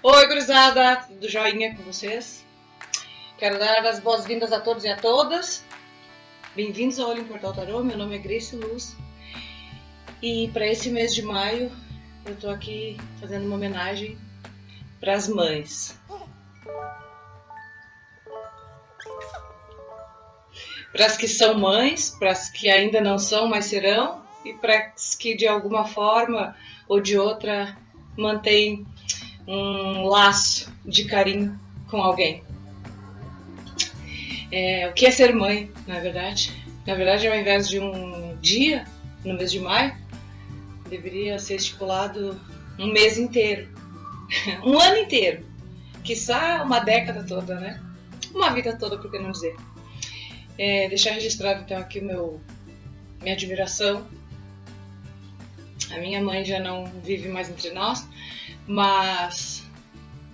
Oi, gurizada, tudo joinha com vocês? Quero dar as boas-vindas a todos e a todas. Bem-vindos ao Olho em Portal Tarô, meu nome é Grace Luz. E para esse mês de maio, eu tô aqui fazendo uma homenagem para as mães. Para as que são mães, para as que ainda não são, mas serão, e para as que de alguma forma ou de outra mantêm um laço de carinho com alguém. O que é ser mãe, na verdade? Na verdade, ao invés de um dia, no mês de maio, deveria ser estipulado um mês inteiro, um ano inteiro, quiçá uma década toda, né? Uma vida toda, por que não dizer? Deixar registrado então aqui minha admiração. A minha mãe já não vive mais entre nós, mas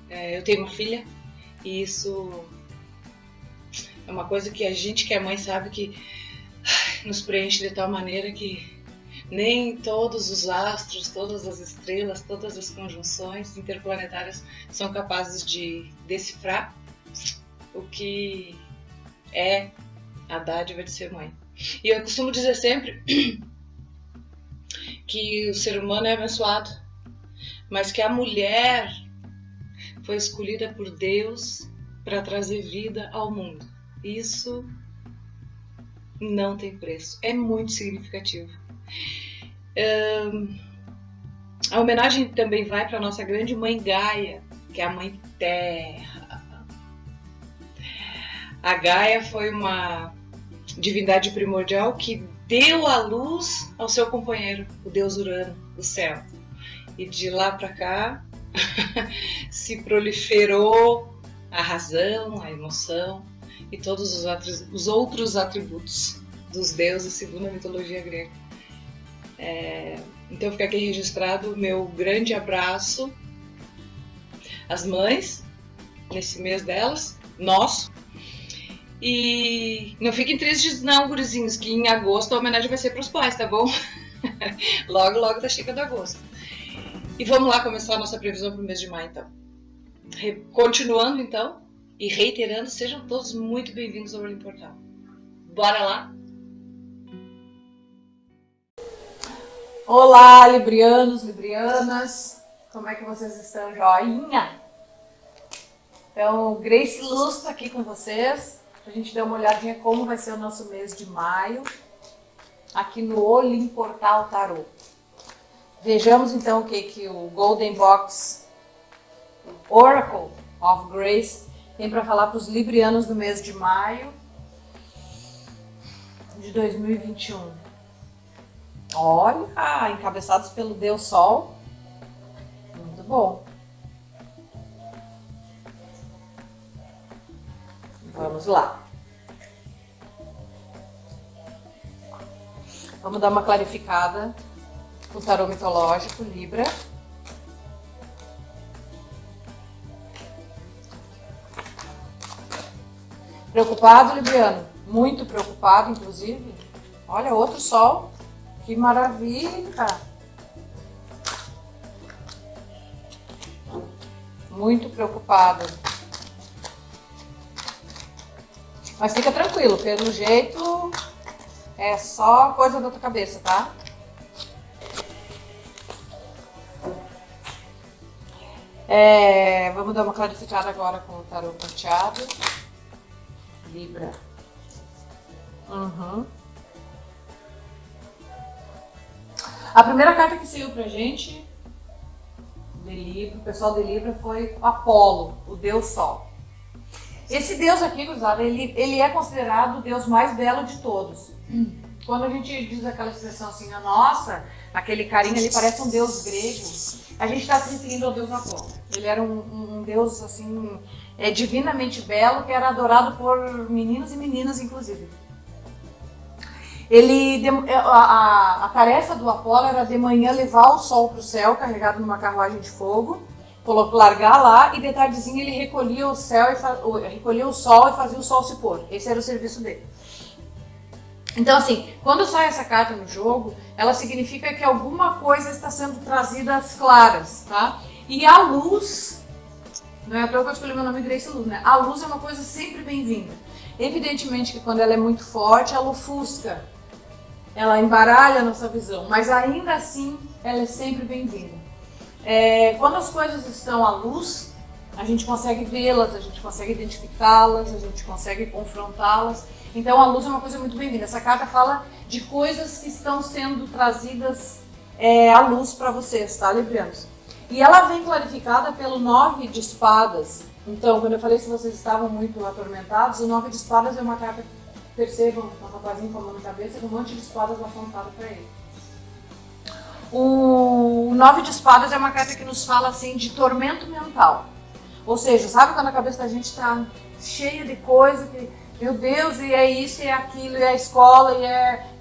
eu tenho uma filha e isso é uma coisa que a gente que é mãe sabe que nos preenche de tal maneira que nem todos os astros, todas as estrelas, todas as conjunções interplanetárias são capazes de decifrar o que é a dádiva de ser mãe. E eu costumo dizer sempre que o ser humano é abençoado, mas que a mulher foi escolhida por Deus para trazer vida ao mundo. Isso não tem preço, é muito significativo. A homenagem também vai para a nossa grande mãe Gaia, que é a mãe Terra. A Gaia foi uma divindade primordial que deu a luz ao seu companheiro, o deus Urano, do céu. E de lá para cá se proliferou a razão, a emoção e todos os outros atributos dos deuses segundo a mitologia grega. Então fica aqui registrado o meu grande abraço às mães, nesse mês delas, nosso. E não fiquem tristes não, gurizinhos, que em agosto a homenagem vai ser para os pais, tá bom? Logo tá chegando agosto. E vamos lá começar a nossa previsão para o mês de maio, então. Continuando, então, e reiterando, sejam todos muito bem-vindos ao Olho em Portal. Bora lá? Olá, librianos, librianas, como é que vocês estão? Joinha? Então, Grace Luz está aqui com vocês, para a gente dar uma olhadinha como vai ser o nosso mês de maio, aqui no Olho em Portal Tarô. Vejamos então o que o Golden Box, o Oracle of Grace, tem para falar para os librianos do mês de maio de 2021. Olha, encabeçados pelo Deus Sol, muito bom. Vamos lá. Vamos dar uma clarificada no tarô mitológico, Libra. Preocupado, Libriano? Muito preocupado, inclusive. Olha, outro Sol. Que maravilha! Muito preocupado. Mas fica tranquilo, pelo jeito é só coisa da tua cabeça, tá? Vamos dar uma clarificada agora com o tarô prateado. Libra. A primeira carta que saiu pra gente, o pessoal de Libra, foi Apolo, o Deus Sol. Esse Deus aqui, gurizada, ele é considerado o Deus mais belo de todos. Quando a gente diz aquela expressão assim, nossa, aquele carinha ali parece um Deus grego, a gente está se referindo ao Deus Apolo. Ele era um Deus assim, divinamente belo, que era adorado por meninos e meninas, inclusive. A tarefa do Apolo era de manhã levar o sol para o céu, carregado numa carruagem de fogo, largar lá, e de tardezinha ele recolhia o sol e fazia o sol se pôr. Esse era o serviço dele. Então, assim, quando sai essa carta no jogo, ela significa que alguma coisa está sendo trazida às claras, tá? E a luz Não é à toa que eu escolhi meu nome Grace Luz, né? A luz é uma coisa sempre bem-vinda. Evidentemente que quando ela é muito forte, ela ofusca, ela embaralha a nossa visão, mas ainda assim ela é sempre bem-vinda. Quando as coisas estão à luz, a gente consegue vê-las, a gente consegue identificá-las, a gente consegue confrontá-las. Então a luz é uma coisa muito bem-vinda. Essa carta fala de coisas que estão sendo trazidas à luz para vocês, tá, librianos? E ela vem clarificada pelo 9 de espadas. Então, quando eu falei se vocês estavam muito atormentados, o 9 de espadas é uma carta, percebam, um rapazinho com a mão na cabeça, com um monte de espadas apontado para ele. O 9 de espadas é uma carta que nos fala assim de tormento mental. Ou seja, sabe quando a cabeça da gente está cheia de coisa, que, meu Deus, e é isso, e é aquilo, e é a escola,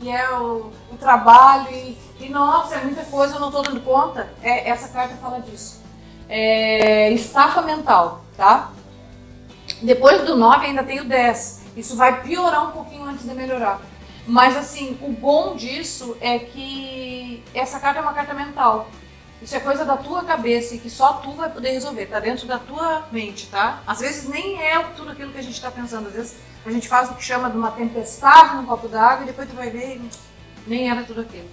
e é o trabalho, e nossa, é muita coisa, eu não estou dando conta. Essa carta fala disso. Estafa mental, tá? Depois do 9 ainda tem o 10. Isso vai piorar um pouquinho antes de melhorar. Mas assim, o bom disso é que essa carta é uma carta mental. Isso é coisa da tua cabeça e que só tu vai poder resolver, tá dentro da tua mente, tá? Às vezes nem é tudo aquilo que a gente está pensando, às vezes a gente faz o que chama de uma tempestade num copo d'água e depois tu vai ver e nem era tudo aquilo.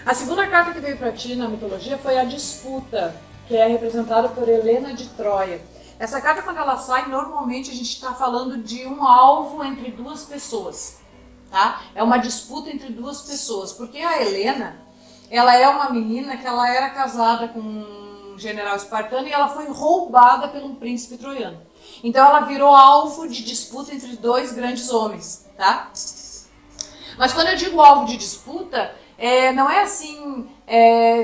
A segunda carta que veio para ti na mitologia foi a disputa, que é representada por Helena de Troia. Essa carta, quando ela sai, normalmente a gente está falando de um alvo entre duas pessoas, tá? É uma disputa entre duas pessoas, porque a Helena, ela é uma menina que ela era casada com um general espartano e ela foi roubada por um príncipe troiano. Então ela virou alvo de disputa entre dois grandes homens, tá? Mas quando eu digo alvo de disputa, não é assim,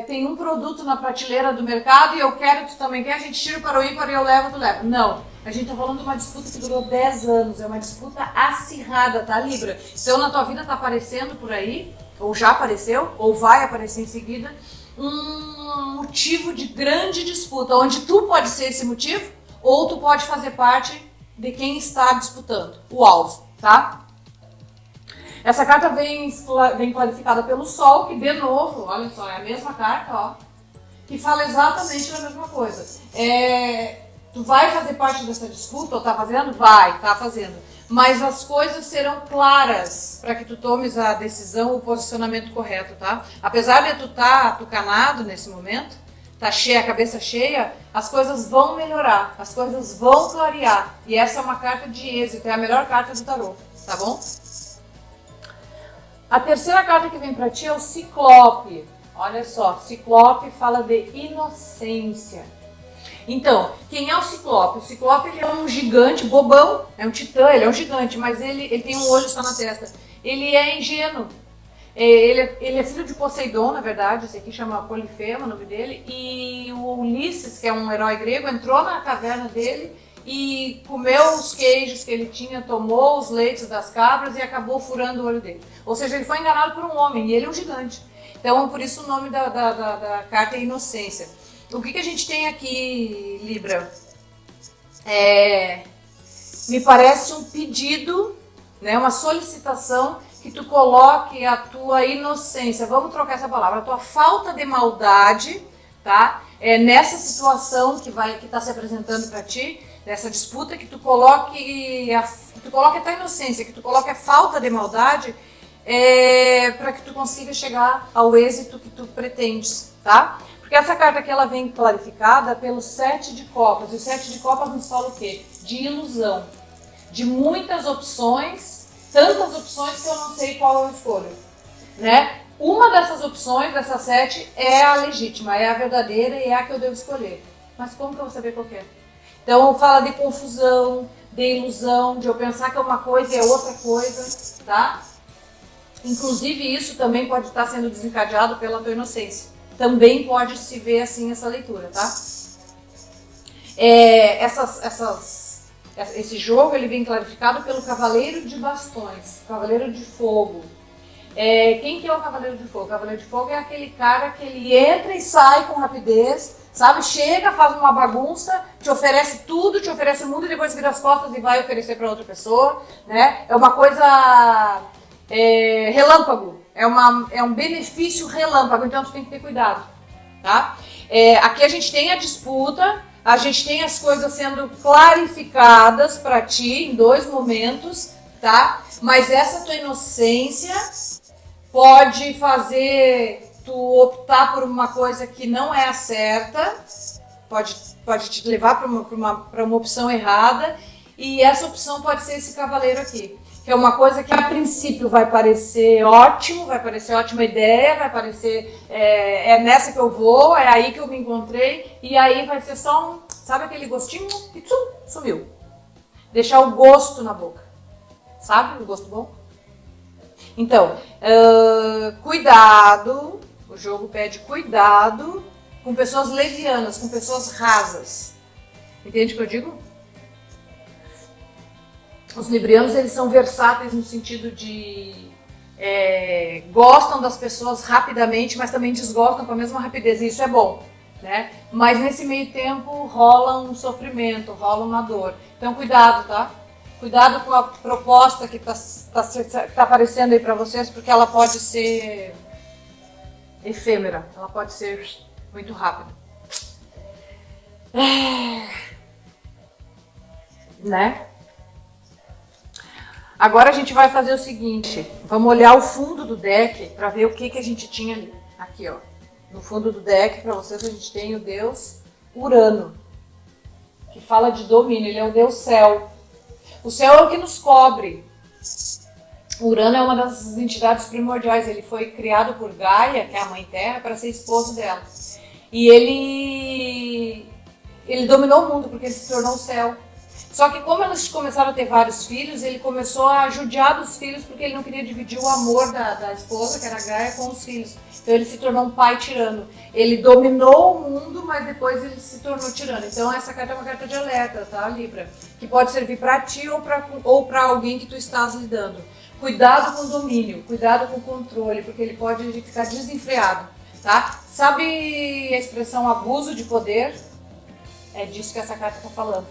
tem um produto na prateleira do mercado e eu quero, tu também quer, a gente tira para o ímpar e eu levo, tu leva. Não, a gente está falando de uma disputa que durou 10 anos, é uma disputa acirrada, tá, Libra? Então na tua vida está aparecendo por aí, ou já apareceu, ou vai aparecer em seguida, um motivo de grande disputa, onde tu pode ser esse motivo, ou tu pode fazer parte de quem está disputando, o alvo, tá? Essa carta vem clarificada pelo Sol, que de novo, olha só, é a mesma carta, ó, que fala exatamente a mesma coisa. Tu vai fazer parte dessa disputa, ou tá fazendo? Vai, tá fazendo. Mas as coisas serão claras para que tu tomes a decisão, o posicionamento correto, tá? Apesar de tu estar atucanado nesse momento, tá cheia, a cabeça cheia, as coisas vão melhorar, as coisas vão clarear. E essa é uma carta de êxito, é a melhor carta do tarô, tá bom? A terceira carta que vem para ti é o Ciclope. Olha só, Ciclope fala de inocência. Então, quem é o Ciclope? O Ciclope ele é um gigante, bobão, é um titã, ele é um gigante, mas ele tem um olho só na testa. Ele é ingênuo. Ele é filho de Poseidon, na verdade, esse aqui chama Polifemo, o nome dele. E o Ulisses, que é um herói grego, entrou na caverna dele e comeu os queijos que ele tinha, tomou os leites das cabras e acabou furando o olho dele. Ou seja, ele foi enganado por um homem e ele é um gigante. Então, por isso o nome da carta é Inocência. O que a gente tem aqui, Libra? Me parece um pedido, né, uma solicitação que tu coloque a tua inocência. Vamos trocar essa palavra. A tua falta de maldade, tá? Nessa situação que está se apresentando para ti, nessa disputa, que tu coloque a tua inocência, que tu coloque a falta de maldade para que tu consiga chegar ao êxito que tu pretendes, tá? Porque essa carta aqui ela vem clarificada pelo 7 de copas. E o 7 de copas nos fala o quê? De ilusão. De muitas opções, tantas opções que eu não sei qual eu escolho, né? Uma dessas opções, dessas 7, é a legítima, é a verdadeira e é a que eu devo escolher. Mas como que eu vou saber qual que é? Então fala de confusão, de ilusão, de eu pensar que é uma coisa e é outra coisa, tá? Inclusive isso também pode estar sendo desencadeado pela tua inocência. Também pode se ver assim essa leitura, tá? Esse jogo ele vem clarificado pelo Cavaleiro de Bastões, Cavaleiro de Fogo. Quem que é o Cavaleiro de Fogo? O Cavaleiro de Fogo é aquele cara que ele entra e sai com rapidez, sabe? Chega, faz uma bagunça, te oferece tudo, te oferece o mundo e depois vira as costas e vai oferecer para outra pessoa, né? É uma coisa relâmpago, é um benefício relâmpago, então tu tem que ter cuidado, tá? Aqui a gente tem a disputa, A gente tem as coisas sendo clarificadas para ti em 2 momentos, tá? Mas essa tua inocência pode fazer tu optar por uma coisa que não é a certa, pode te levar para uma opção errada, e essa opção pode ser esse cavaleiro aqui, que é uma coisa que a princípio vai parecer ótimo, vai parecer ótima ideia, vai parecer é nessa que eu vou, é aí que eu me encontrei, e aí vai ser só um, sabe aquele gostinho e sumiu. Deixar o gosto na boca, sabe o gosto bom? Então, cuidado, o jogo pede cuidado com pessoas levianas, com pessoas rasas. Entende o que eu digo? Os librianos, eles são versáteis no sentido de gostam das pessoas rapidamente, mas também desgostam com a mesma rapidez, e isso é bom, né? Mas nesse meio tempo rola um sofrimento, rola uma dor. Então cuidado, tá? Cuidado com a proposta que tá aparecendo aí para vocês, porque ela pode ser efêmera, ela pode ser muito rápida. Né? Agora a gente vai fazer o seguinte, vamos olhar o fundo do deck para ver o que a gente tinha ali. Aqui, ó. No fundo do deck, para vocês, a gente tem o deus Urano, que fala de domínio, ele é o deus céu. O céu é o que nos cobre. O Urano é uma das entidades primordiais, ele foi criado por Gaia, que é a mãe terra, para ser esposo dela. E ele dominou o mundo porque ele se tornou o céu. Só que como eles começaram a ter vários filhos, ele começou a judiar dos filhos porque ele não queria dividir o amor da esposa, que era Gaia, com os filhos. Então ele se tornou um pai tirano. Ele dominou o mundo, mas depois ele se tornou tirano. Então essa carta é uma carta de alerta, tá, Libra? Que pode servir para ti ou para alguém que tu estás lidando. Cuidado com o domínio, cuidado com o controle, porque ele pode ficar desenfreado, tá? Sabe a expressão abuso de poder? É disso que essa carta está falando.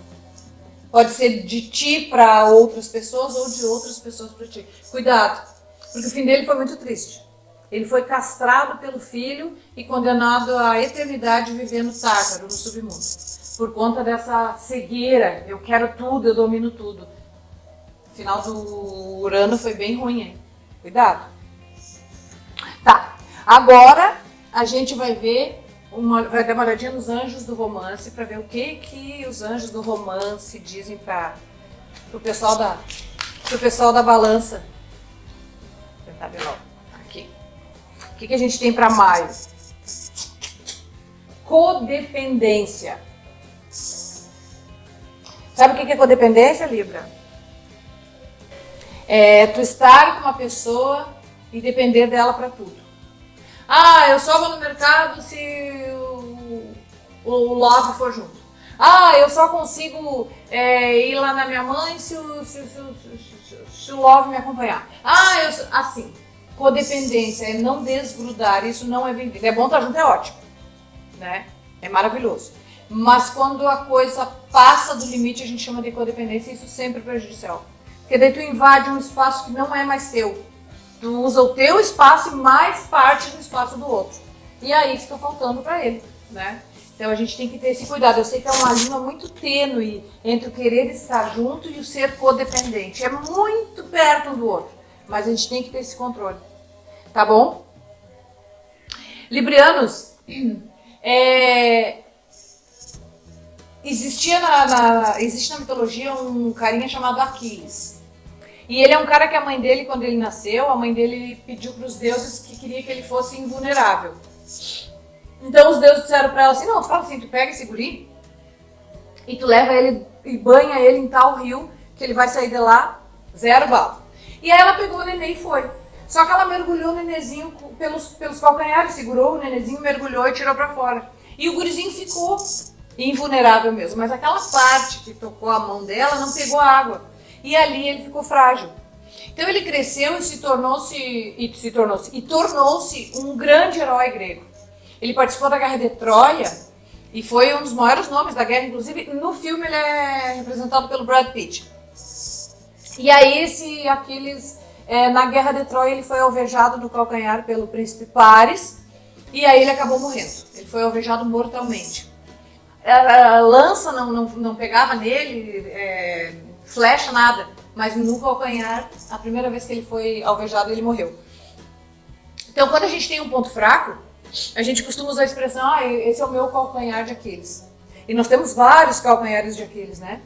Pode ser de ti para outras pessoas ou de outras pessoas para ti. Cuidado, porque o fim dele foi muito triste. Ele foi castrado pelo filho e condenado à eternidade vivendo Tártaro, no submundo. Por conta dessa cegueira, eu quero tudo, eu domino tudo. O final do Urano foi bem ruim, hein? Cuidado. Tá, agora a gente vai ver, vai dar uma olhadinha nos anjos do romance para ver o que os anjos do romance dizem para o pessoal da balança. Vou tentar de novo. Aqui. O que a gente tem para maio? Codependência. Sabe o que é codependência, Libra? É tu estar com uma pessoa e depender dela para tudo. Ah, eu só vou no mercado se o Love for junto. Ah, eu só consigo ir lá na minha mãe se o Love me acompanhar. Ah, assim, codependência é não desgrudar, isso não é bem-vindo. É bom estar junto, é ótimo, né? É maravilhoso. Mas quando a coisa passa do limite, a gente chama de codependência, e isso sempre é prejudicial. Porque daí tu invade um espaço que não é mais teu. Tu usa o teu espaço e mais parte do espaço do outro. E aí fica faltando para ele, né? Então a gente tem que ter esse cuidado. Eu sei que é uma linha muito tênue entre o querer estar junto e o ser codependente. É muito perto um do outro, mas a gente tem que ter esse controle. Tá bom? Librianos, existe na mitologia um carinha chamado Aquiles. E ele é um cara que a mãe dele, quando ele nasceu, a mãe dele pediu para os deuses que queria que ele fosse invulnerável. Então os deuses disseram para ela assim, não, tu fala assim, tu pega esse guri e tu leva ele e banha ele em tal rio que ele vai sair de lá 0 bala. E aí ela pegou o neném e foi. Só que ela mergulhou o nenenzinho pelos calcanhares, segurou o nenenzinho, mergulhou e tirou para fora. E o gurizinho ficou invulnerável mesmo, mas aquela parte que tocou a mão dela não pegou água. E ali ele ficou frágil. Então ele cresceu e tornou-se um grande herói grego. Ele participou da Guerra de Troia e foi um dos maiores nomes da guerra. Inclusive, no filme ele é representado pelo Brad Pitt. E aí esse Aquiles, na Guerra de Troia, ele foi alvejado do calcanhar pelo príncipe Paris. E aí ele acabou morrendo. Ele foi alvejado mortalmente. a lança não pegava nele, flecha, nada. Mas no calcanhar, a primeira vez que ele foi alvejado, ele morreu. Então, quando a gente tem um ponto fraco, a gente costuma usar a expressão, esse é o meu calcanhar de Aquiles. E nós temos vários calcanhares de Aquiles, né?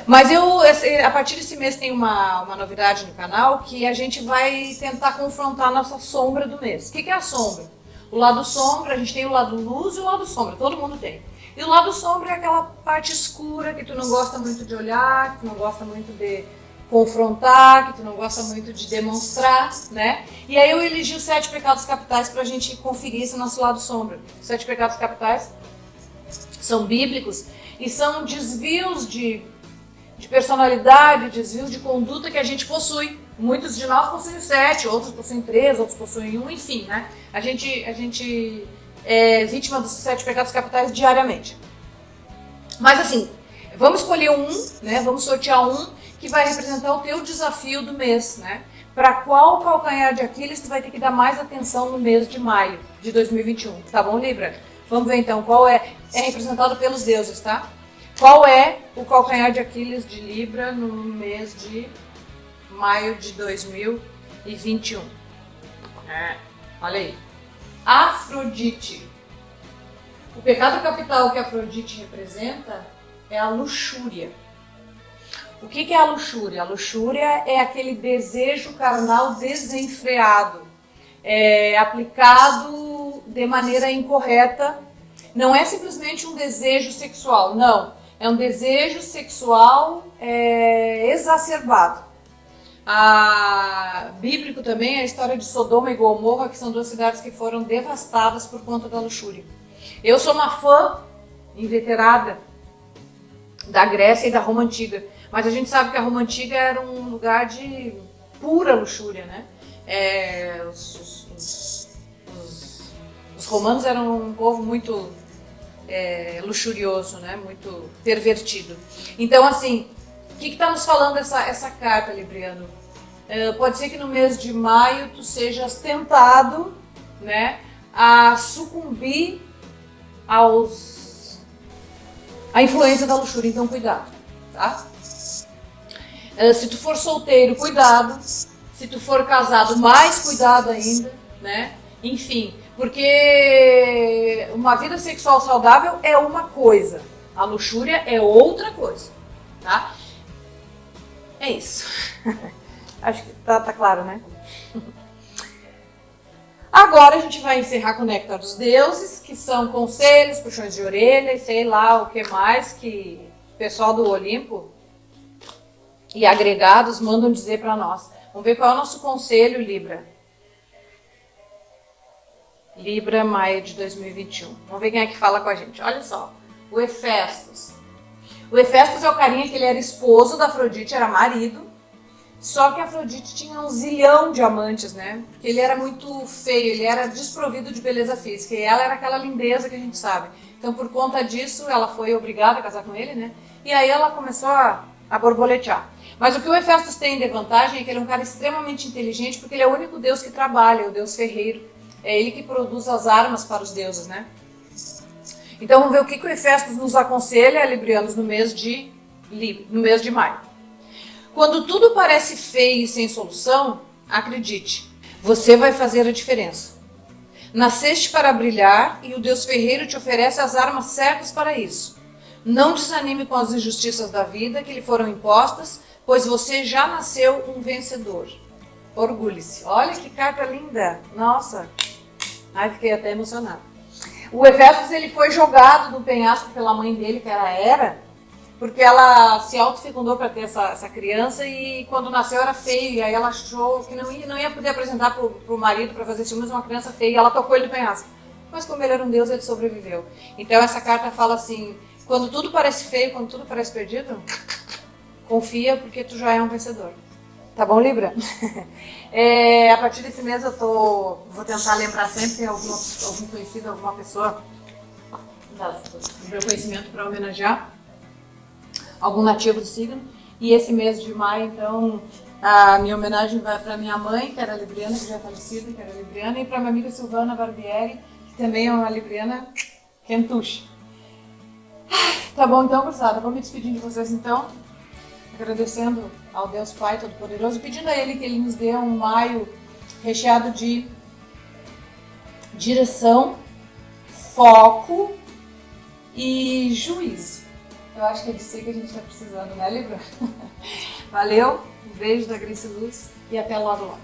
Mas a partir desse mês tem uma novidade no canal, que a gente vai tentar confrontar a nossa sombra do mês. O que é a sombra? O lado sombra, a gente tem o lado luz e o lado sombra, todo mundo tem. E o lado sombra é aquela parte escura que tu não gosta muito de olhar, que tu não gosta muito de confrontar, que tu não gosta muito de demonstrar, né? E aí eu elegi os 7 pecados capitais pra gente conferir esse nosso lado sombra. Os 7 pecados capitais são bíblicos e são desvios de personalidade, desvios de conduta que a gente possui. Muitos de nós possuem 7, outros possuem 3, outros possuem 1, enfim, né? A gente é vítima dos 7 pecados capitais diariamente. Mas assim, vamos escolher um, né? Vamos sortear um que vai representar o teu desafio do mês, né? Para qual calcanhar de Aquiles tu vai ter que dar mais atenção no mês de maio de 2021, tá bom, Libra? Vamos ver então qual é representado pelos deuses, tá? Qual é o calcanhar de Aquiles de Libra no mês de maio de 2021? Olha aí. Afrodite. O pecado capital que Afrodite representa é a luxúria. O que é a luxúria? A luxúria é aquele desejo carnal desenfreado, aplicado de maneira incorreta. Não é simplesmente um desejo sexual, não. É um desejo sexual exacerbado. Bíblico também é a história de Sodoma e Gomorra, que são 2 cidades que foram devastadas por conta da luxúria. Eu sou uma fã inveterada da Grécia e da Roma Antiga, mas a gente sabe que a Roma Antiga era um lugar de pura luxúria, né? Os romanos eram um povo muito luxurioso, né? Muito pervertido. Então, assim, o que está nos falando essa carta, Libriano? Pode ser que no mês de maio tu sejas tentado, né, a sucumbir à influência da luxúria, então cuidado, tá? Se tu for solteiro, cuidado. Se tu for casado, mais cuidado ainda, né? Enfim, porque uma vida sexual saudável é uma coisa, a luxúria é outra coisa, tá? É isso. Acho que tá claro, né? Agora a gente vai encerrar com o Néctar dos Deuses, que são conselhos, puxões de orelha e sei lá o que mais que o pessoal do Olimpo e agregados mandam dizer para nós. Vamos ver qual é o nosso conselho, Libra. Libra, maio de 2021. Vamos ver quem é que fala com a gente. Olha só, o Hefestos. O Hefestos é o carinha que ele era esposo da Afrodite, era marido. Só que a Afrodite tinha um zilhão de amantes, né? Porque ele era muito feio, ele era desprovido de beleza física. E ela era aquela lindeza que a gente sabe. Então, por conta disso, ela foi obrigada a casar com ele, né? E aí ela começou a borboletear. Mas o que o Hefestos tem de vantagem é que ele é um cara extremamente inteligente, porque ele é o único deus que trabalha, o deus ferreiro. É ele que produz as armas para os deuses, né? Então, vamos ver o que o Hefestos nos aconselha, librianos, no mês de maio. Quando tudo parece feio e sem solução, acredite, você vai fazer a diferença. Nasceste para brilhar e o Deus ferreiro te oferece as armas certas para isso. Não desanime com as injustiças da vida que lhe foram impostas, pois você já nasceu um vencedor. Orgulhe-se. Olha que carta linda. Nossa. Ai, fiquei até emocionada. O Hefestos, ele foi jogado do penhasco pela mãe dele, que era Hera, porque ela se autofecundou para ter essa criança e quando nasceu era feio. E aí ela achou que não ia poder apresentar pro marido para fazer ciúmes uma criança feia. E ela tocou ele do penhasco. Mas como ele era um deus, ele sobreviveu. Então essa carta fala assim, quando tudo parece feio, quando tudo parece perdido, confia porque tu já é um vencedor. Tá bom, Libra? A partir desse mês eu vou tentar lembrar sempre algum conhecido, alguma pessoa do meu conhecimento para homenagear algum nativo do signo. E esse mês de maio, então, a minha homenagem vai para minha mãe, que era libriana, que já é falecida, que era libriana, e para minha amiga Silvana Barbieri, que também é uma libriana quentuche. Tá bom então, gurizada. Vou me despedindo de vocês então. Agradecendo ao Deus Pai Todo-Poderoso, pedindo a Ele que Ele nos dê um maio recheado de direção, foco e juízo. Eu acho que é disso que a gente está precisando, né, Libra? Valeu, um beijo da Grace Luz e até logo logo.